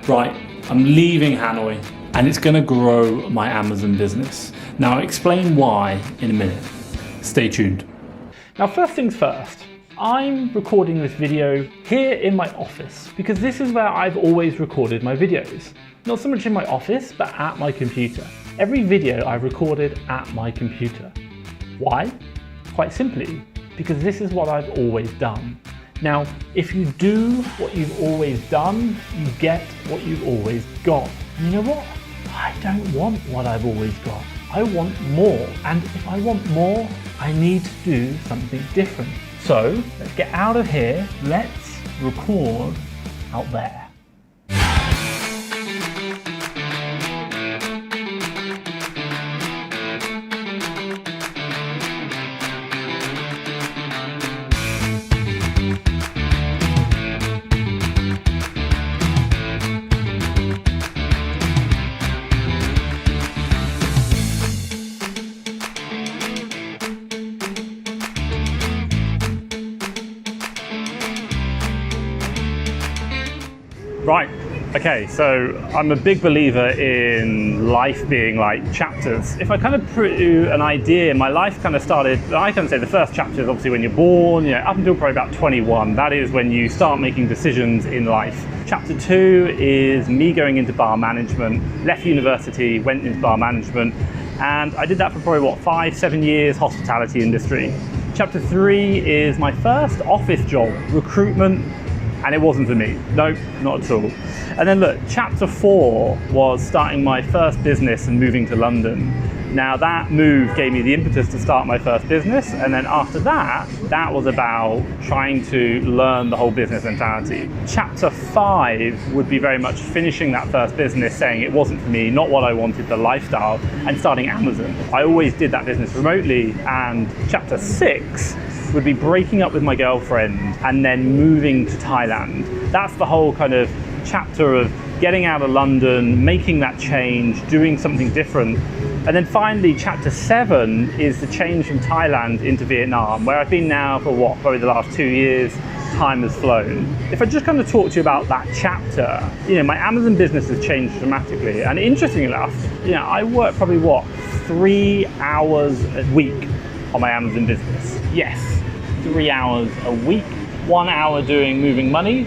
Right, I'm leaving Hanoi and it's going to grow my Amazon business. Now I'll explain why in a minute. Stay tuned. Now first things first, I'm recording this video here in my office because this is where I've always recorded my videos. Not so much in my office, but at my computer. Every video I've recorded at my computer. Why? Quite simply, because this is what I've always done. Now, if you do what you've always done, you get what you've always got. And you know what? I don't want what I've always got. I want more. And if I want more, I need to do something different. So let's get out of here. Let's record out there. Right, okay, so I'm a big believer in life being like chapters. If I kind of put you an idea, my life kind of started, I can say the first chapter is obviously when you're born, up until probably about 21. That is when you start making decisions in life. Chapter 2 is me going into bar management, left university, went into bar management, and I did that for probably, 5-7 years, hospitality industry. Chapter 3 is my first office job, recruitment, and it wasn't for me. Nope, not at all. And then look, chapter 4 was starting my first business and moving to London. Now that move gave me the impetus to start my first business, and then after that, that was about trying to learn the whole business mentality. Chapter 5 would be very much finishing that first business, saying it wasn't for me, not what I wanted, the lifestyle, and starting Amazon. I always did that business remotely, and chapter 6 would be breaking up with my girlfriend and then moving to Thailand. That's the whole kind of chapter of getting out of London, making that change, doing something different. And then finally, chapter 7 is the change from Thailand into Vietnam, where I've been now for probably the last 2 years. Time has flown. If I just kind of talk to you about that chapter, my Amazon business has changed dramatically. And interestingly enough, I work probably 3 hours a week on my Amazon business. Yes, 3 hours a week, 1 hour doing moving money,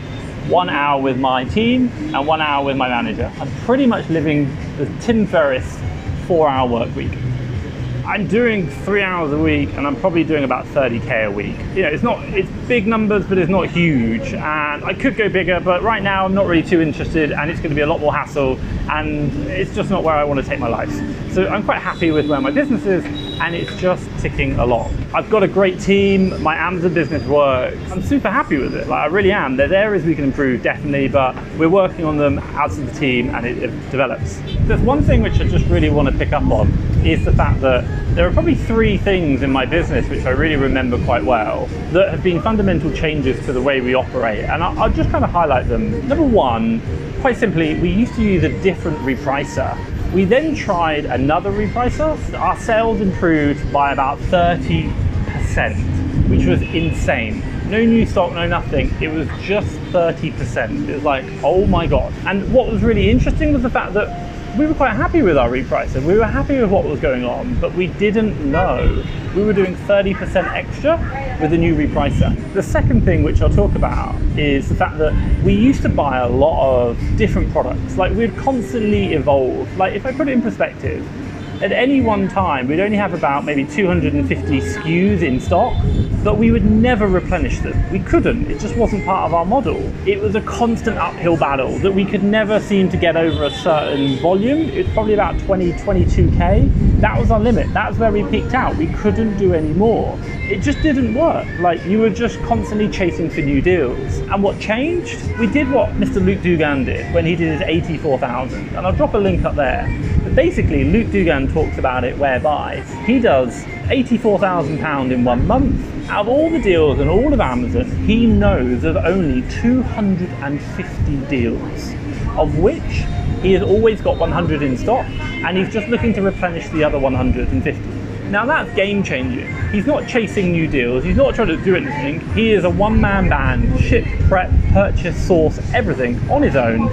1 hour with my team, and 1 hour with my manager. I'm pretty much living the Tim Ferriss 4-hour work week. I'm doing 3 hours a week, and I'm probably doing about 30K a week. It's big numbers, but it's not huge. And I could go bigger, but right now I'm not really too interested, and it's going to be a lot more hassle, and it's just not where I want to take my life. So I'm quite happy with where my business is, and it's just ticking along. I've got a great team. My Amazon business works. I'm super happy with it. I really am. There's areas we can improve, definitely, but we're working on them as a team, and it develops. There's one thing which I just really want to pick up on is the fact that there are probably 3 things in my business which I really remember quite well that have been fundamental changes to the way we operate, and I'll just kind of highlight them. Number 1, quite simply, we used to use a different repricer. We then tried another repricer. Our sales improved by about 30%, which was insane. No new stock, no nothing. It was just 30%. It was like, oh my God. And what was really interesting was the fact that we were quite happy with our repricer. We were happy with what was going on, but we didn't know we were doing 30% extra with a new repricer. The second thing which I'll talk about is the fact that we used to buy a lot of different products. We'd constantly evolve. If I put it in perspective, at any one time, we'd only have about maybe 250 SKUs in stock, but we would never replenish them. We couldn't, it just wasn't part of our model. It was a constant uphill battle that we could never seem to get over a certain volume. It was probably about 22K. That was our limit. That's where we peaked out. We couldn't do any more. It just didn't work. You were just constantly chasing for new deals. And what changed? We did what Mr. Luke Dugan did when he did his 84,000. And I'll drop a link up there. But basically, Luke Dugan talks about it whereby he does £84,000 in 1 month. Out of all the deals and all of Amazon, he knows of only 250 deals, of which he has always got 100 in stock, and he's just looking to replenish the other 150. Now that's game changing. He's not chasing new deals, he's not trying to do anything. He is a one-man band, ship, prep, purchase, source, everything on his own.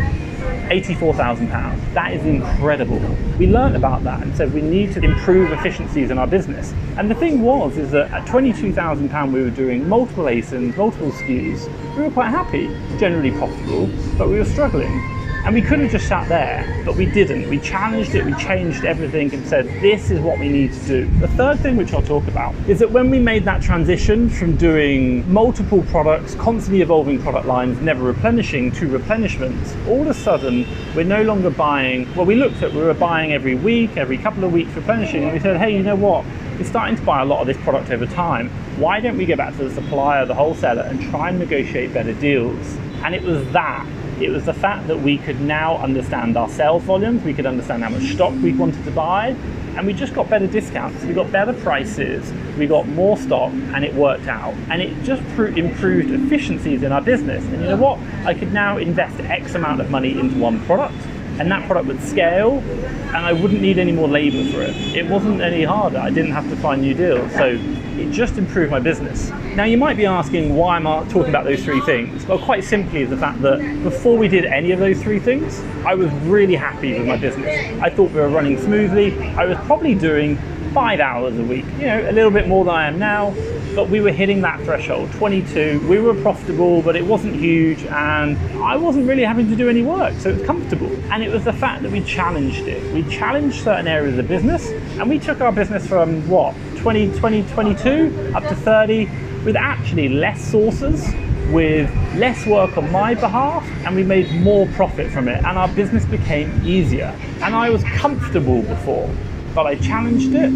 £84,000. That is incredible. We learned about that and said we need to improve efficiencies in our business. And the thing is that at £22,000 we were doing multiple ASINs, multiple SKUs. We were quite happy, generally profitable, but we were struggling. And we could have just sat there, but we didn't. We challenged it, we changed everything and said, this is what we need to do. The third thing, which I'll talk about, is that when we made that transition from doing multiple products, constantly evolving product lines, never replenishing, to replenishments, all of a sudden, we're no longer buying, well, we were buying every week, every couple of weeks replenishing, and we said, hey, you know what? We're starting to buy a lot of this product over time. Why don't we go back to the supplier, the wholesaler, and try and negotiate better deals? And it was that. It was the fact that we could now understand our sales volumes, we could understand how much stock we wanted to buy, and we just got better discounts. We got better prices, we got more stock, and it worked out. And it just improved efficiencies in our business. And you know what? I could now invest X amount of money into one product, and that product would scale, and I wouldn't need any more labor for it. It wasn't any harder. I didn't have to find new deals. So it just improved my business. Now you might be asking why I'm talking about those three things. Well, quite simply the fact that before we did any of those three things, I was really happy with my business. I thought we were running smoothly. I was probably doing 5 hours a week, you know, a little bit more than I am now, but we were hitting that threshold, 22. We were profitable, but it wasn't huge, and I wasn't really having to do any work, so it was comfortable. And it was the fact that we challenged it. We challenged certain areas of the business, and we took our business from 22 up to 30 with actually less sources, with less work on my behalf, and we made more profit from it, and our business became easier. And I was comfortable before, but I challenged it,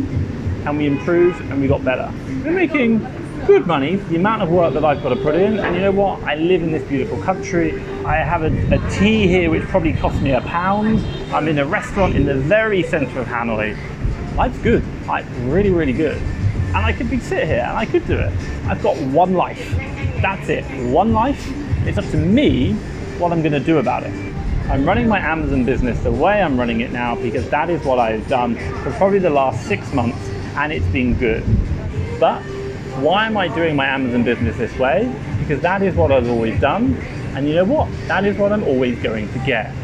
and we improved, and we got better. We're making good money, the amount of work that I've got to put in, and you know what? I live in this beautiful country. I have a tea here which probably cost me £1. I'm in a restaurant in the very center of Hanoi. Life's good, like really, really good. And I could sit here and I could do it. I've got one life, that's it, one life. It's up to me what I'm gonna do about it. I'm running my Amazon business the way I'm running it now because that is what I've done for probably the last 6 months, and it's been good. But why am I doing my Amazon business this way? Because that is what I've always done, and you know what? That is what I'm always going to get.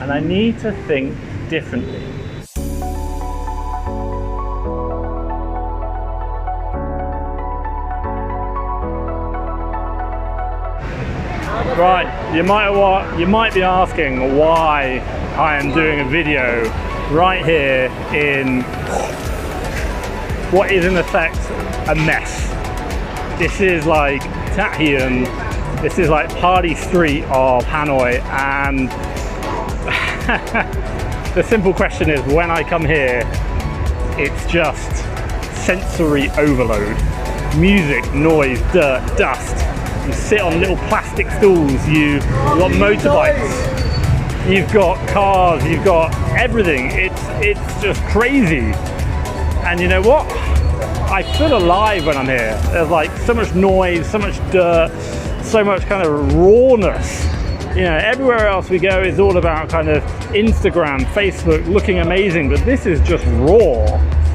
And I need to think differently. Right, you might be asking why I am doing a video right here in what is in effect a mess. This is like Tahian, this is like Party Street of Hanoi, and the simple question is, when I come here, it's just sensory overload. Music, noise, dirt, dust. You sit on little plastic stools, you've got motorbikes, you've got cars, you've got everything. It's just crazy. And you know what? I feel alive when I'm here. There's like so much noise, so much dirt, so much kind of rawness. You know, everywhere else we go is all about kind of Instagram, Facebook, looking amazing, but this is just raw.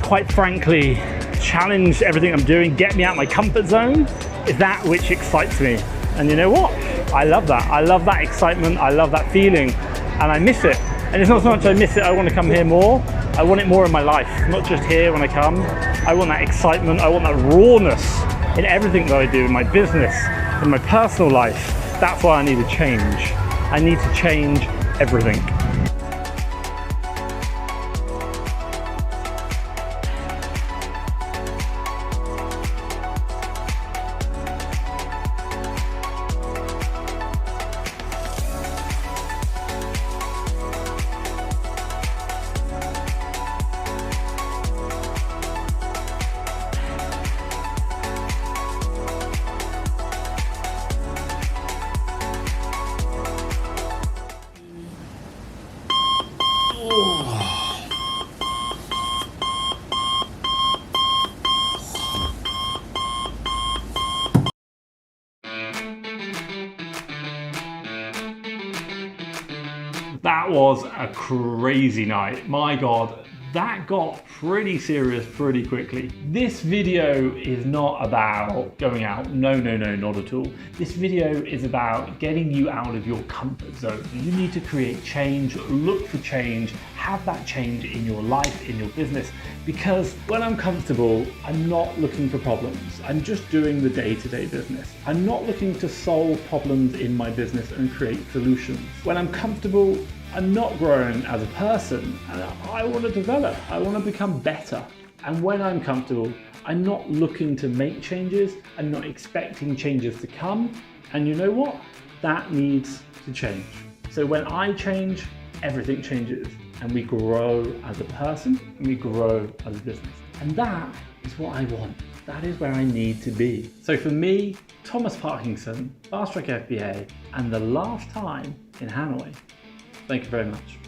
Quite frankly, challenge everything I'm doing, get me out of my comfort zone, is that which excites me. And you know what? I love that. I love that excitement. I love that feeling, and I miss it. And it's not so much I miss it, I want to come here more. I want it more in my life, not just here when I come. I want that excitement. I want that rawness in everything that I do, in my business, in my personal life. That's why I need to change. I need to change everything. That was a crazy night. My God, that got pretty serious pretty quickly. This video is not about going out. No, not at all. This video is about getting you out of your comfort zone. You need to create change, look for change, have that change in your life, in your business, because when I'm comfortable, I'm not looking for problems. I'm just doing the day-to-day business. I'm not looking to solve problems in my business and create solutions. When I'm comfortable, I'm not growing as a person, and I want to develop. I want to become better. And when I'm comfortable, I'm not looking to make changes. I'm not expecting changes to come. And you know what? That needs to change. So when I change, everything changes, and we grow as a person, and we grow as a business. And that is what I want. That is where I need to be. So for me, Thomas Parkinson, FastTrackFBA, and the last time in Hanoi, thank you very much.